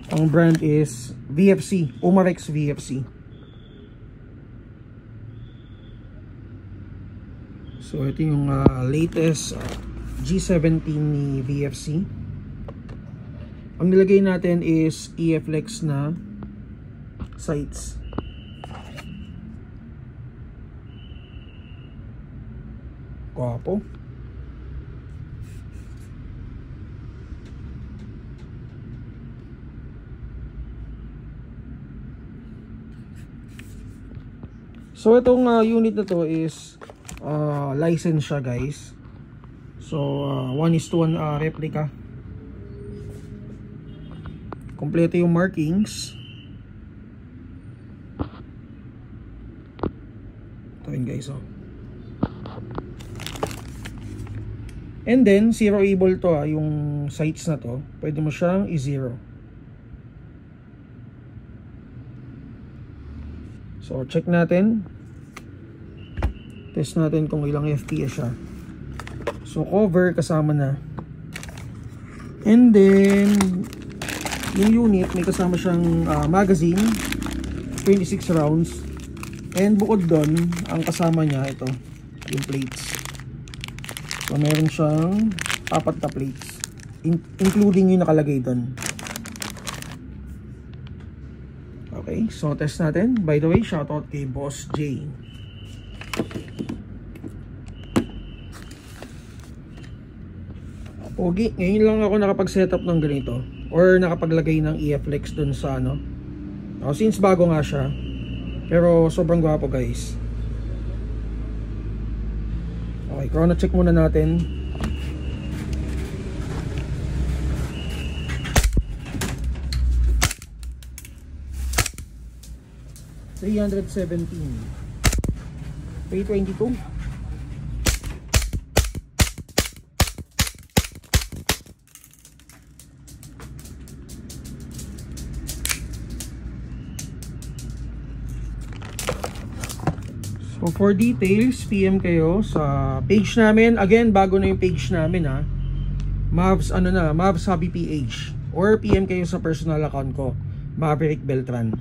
Ang brand is VFC, Umarex VFC. So ito yung latest G17 ni VFC. Ang nilagay natin is EFlex na sights. Guwapo. So itong unit na to is license siya, guys. So 1:1 replica. Kompleto yung markings. Ito yun, guys, oh. And then zeroable to, yung sights na to. Pwede mo siyang i-zero. So check natin. Test natin kung ilang FPS siya. So cover kasama na. And then yung unit may kasama siyang magazine, 26 rounds. And bukod doon, ang kasama niya ito, yung plates. So meron siyang 4 na plates, including yung nakalagay doon. Okay, so test natin. By the way, shoutout kay Boss J. Pogi, ngayon lang ako nakapag-setup ng ganito or nakapaglagay ng EFlex dun sa ano. Since bago nga siya, pero sobrang gwapo, guys. Okay, chrono check muna natin. $317, 322. So for details, PM kayo sa page namin. Again, bago na yung page namin, ha. Mavs Hobby PH, or PM kayo sa personal account ko, Maverick Beltran.